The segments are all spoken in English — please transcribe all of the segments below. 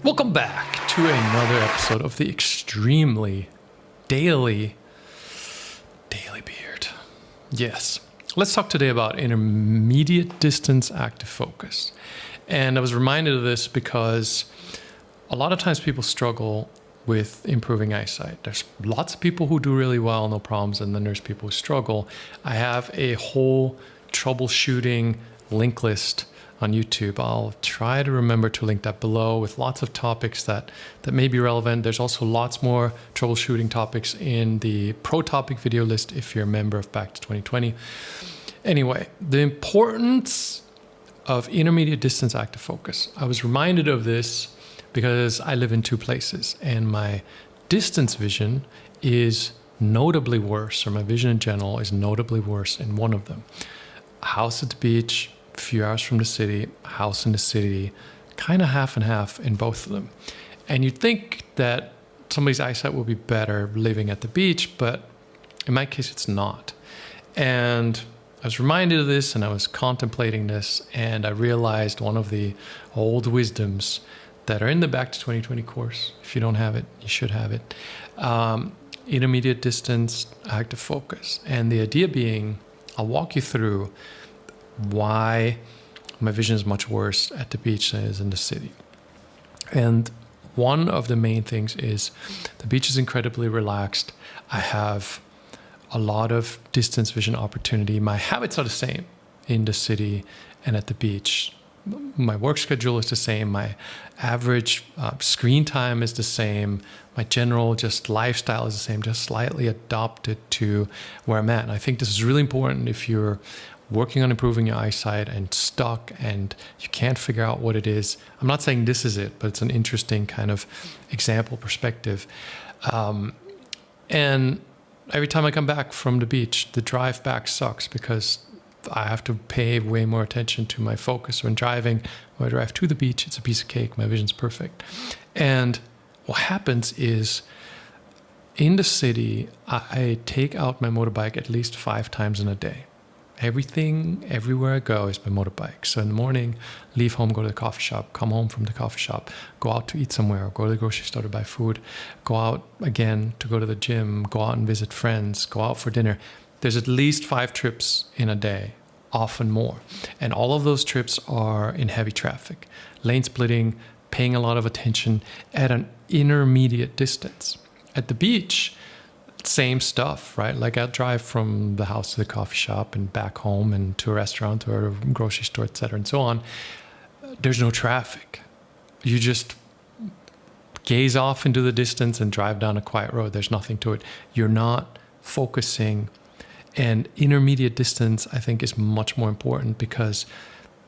Welcome back to another episode of the extremely daily beard. Yes, let's talk today about intermediate distance active focus. And I was reminded of this because a lot of times people struggle with improving eyesight. There's lots of people who do really well, no problems, and then there's people who struggle. I have a whole troubleshooting link list on YouTube. I'll try to remember to link that below with lots of topics that may be relevant. There's also lots more troubleshooting topics in the pro topic video list if you're a member of Back to 2020. Anyway, the importance of intermediate distance active focus. I was reminded of this because I live in two places and my distance vision is notably worse, or my vision in general is notably worse in one of them. A house at the beach, a few hours from the city, a house in the city, kind of half and half in both of them. And you'd think that somebody's eyesight will be better living at the beach, but in my case, it's not. And I was reminded of this and I was contemplating this, and I realized one of the old wisdoms that are in the Back to 2020 course. If you don't have it, you should have it. Intermediate distance active focus. And the idea being, I'll walk you through why my vision is much worse at the beach than it is in the city. And one of the main things is the beach is incredibly relaxed. I have a lot of distance vision opportunity. My habits are the same in the city and at the beach. My work schedule is the same. My average screen time is the same. My general just lifestyle is the same, just slightly adopted to where I'm at. And I think this is really important if you're working on improving your eyesight and stuck and you can't figure out what it is. I'm not saying this is it, but it's an interesting kind of example perspective. And every time I come back from the beach, the drive back sucks because I have to pay way more attention to my focus when driving. When I drive to the beach, it's a piece of cake. My vision's perfect. And what happens is in the city, I take out my motorbike at least 5 times in a day. Everywhere I go is my motorbike. So in the morning, leave home, go to the coffee shop, come home from the coffee shop, go out to eat somewhere, go to the grocery store to buy food, go out again to go to the gym, go out and visit friends, go out for dinner. There's at least 5 trips in a day, often more. And all of those trips are in heavy traffic, lane splitting, paying a lot of attention at an intermediate distance. At the beach, same stuff, right? Like I'll drive from the house to the coffee shop and back home and to a restaurant or a grocery store, etc., and so on. There's no traffic. You just gaze off into the distance and drive down a quiet road. There's nothing to it. You're not focusing. And intermediate distance, I think, is much more important because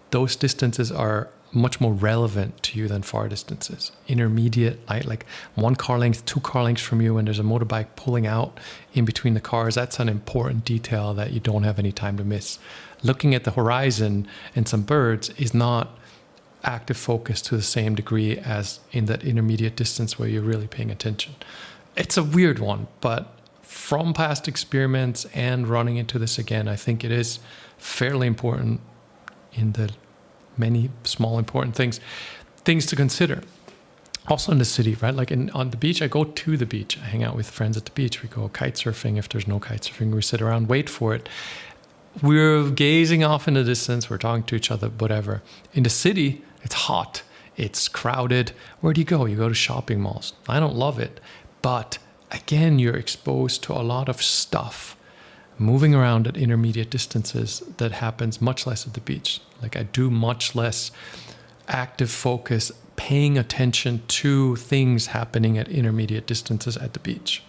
those distances are much more relevant to you than far distances. Intermediate, like 1 car length, 2 car lengths from you, and there's a motorbike pulling out in between the cars. That's an important detail that you don't have any time to miss. Looking at the horizon and some birds is not active focus to the same degree as in that intermediate distance where you're really paying attention. It's a weird one, but from past experiments and running into this again, I think it is fairly important in the many small important things to consider. Also in the city, right? Like on the beach, I go to the beach. I hang out with friends at the beach. We go kite surfing. If there's no kite surfing, we sit around, wait for it. We're gazing off in the distance. We're talking to each other, whatever. In the city, it's hot. It's crowded. Where do you go? You go to shopping malls. I don't love it, but again, you're exposed to a lot of stuff moving around at intermediate distances that happens much less at the beach. Like I do much less active focus, paying attention to things happening at intermediate distances at the beach.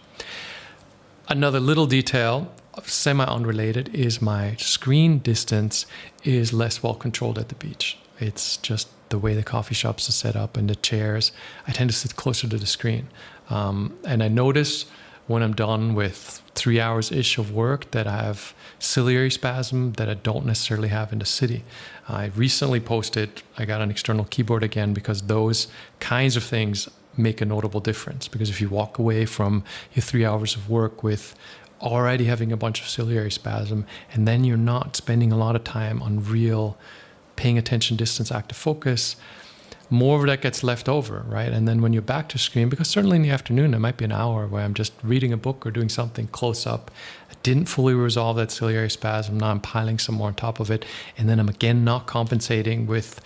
Another little detail, semi-unrelated, is my screen distance is less well controlled at the beach. It's just the way the coffee shops are set up and the chairs. I tend to sit closer to the screen. And I notice when I'm done with 3 hours-ish of work that I have ciliary spasm that I don't necessarily have in the city. I recently posted, I got an external keyboard again because those kinds of things make a notable difference. Because if you walk away from your 3 hours of work with already having a bunch of ciliary spasm, and then you're not spending a lot of time on real paying attention, distance, active focus, more of that gets left over, right? And then when you're back to screen, because certainly in the afternoon, there might be an hour where I'm just reading a book or doing something close up. I didn't fully resolve that ciliary spasm. Now I'm piling some more on top of it. And then I'm again not compensating with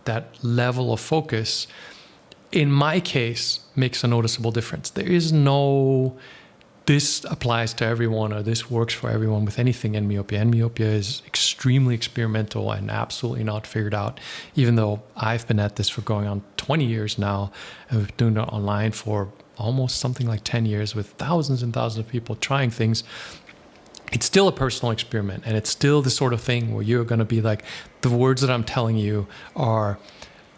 that level of focus. In my case, makes a noticeable difference. There is no, this applies to everyone or this works for everyone with anything Endmyopia. Endmyopia is extremely experimental and absolutely not figured out, even though I've been at this for going on 20 years now. And we've been doing it online for almost something like 10 years with thousands and thousands of people trying things. It's still a personal experiment, and it's still the sort of thing where you're going to be like, the words that I'm telling you are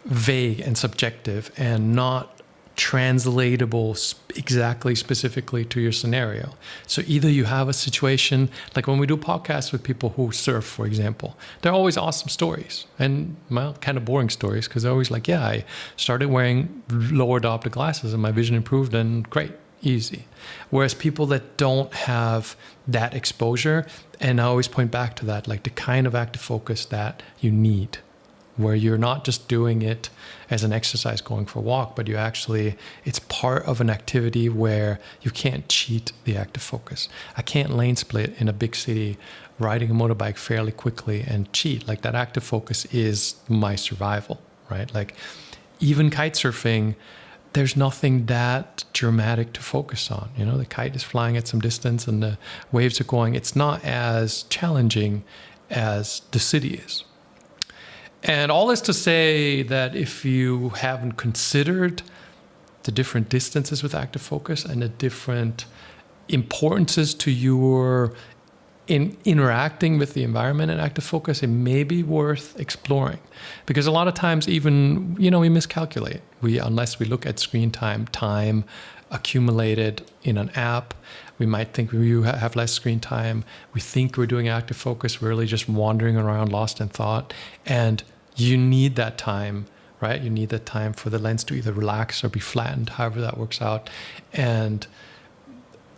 vague and subjective and not translatable exactly specifically to your scenario. So either you have a situation, like when we do podcasts with people who surf, for example, they're always awesome stories and, well, kind of boring stories, because they're always like, yeah, I started wearing lower diopter glasses and my vision improved, and great, easy. Whereas people that don't have that exposure, and I always point back to that, like the kind of active focus that you need, where you're not just doing it as an exercise going for a walk, but you actually, it's part of an activity where you can't cheat the active focus. I can't lane split in a big city riding a motorbike fairly quickly and cheat. Like, that active focus is my survival, right? Like, even kite surfing, there's nothing that dramatic to focus on. You know, the kite is flying at some distance and the waves are going. It's not as challenging as the city is. And all this to say that if you haven't considered the different distances with active focus and the different importances to your interacting with the environment in active focus, it may be worth exploring. Because a lot of times even, you know, we miscalculate. Unless we look at screen time accumulated in an app, we might think we have less screen time. We think we're doing active focus, we're really just wandering around lost in thought. And you need that time, right? You need that time for the lens to either relax or be flattened, however that works out. And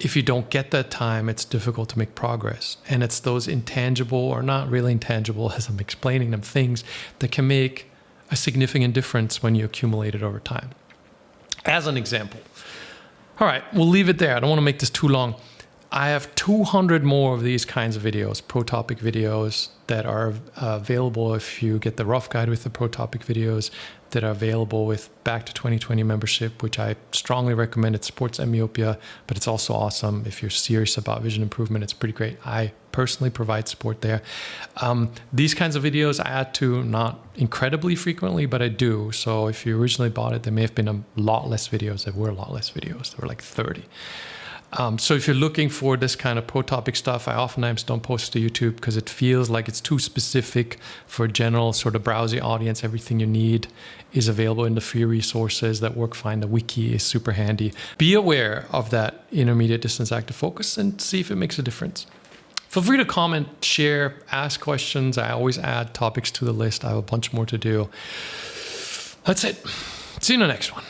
if you don't get that time, it's difficult to make progress. And it's those intangible, or not really intangible as I'm explaining them, things that can make a significant difference when you accumulate it over time. As an example. All right, we'll leave it there. I don't want to make this too long. I have 200 more of these kinds of videos, pro topic videos, that are available if you get the rough guide with the pro topic videos, that are available with Back to 2020 membership, which I strongly recommend. It supports Endmyopia, but it's also awesome if you're serious about vision improvement. It's pretty great. I personally provide support there. These kinds of videos I add to not incredibly frequently, but I do. So if you originally bought it, there may have been a lot less videos. There were a lot less videos. There were like 30. So if you're looking for this kind of pro topic stuff, I oftentimes don't post to YouTube because it feels like it's too specific for a general sort of browsing audience. Everything you need is available in the free resources that work fine. The wiki is super handy. Be aware of that intermediate distance active focus and see if it makes a difference. Feel free to comment, share, ask questions. I always add topics to the list. I have a bunch more to do. That's it. See you in the next one.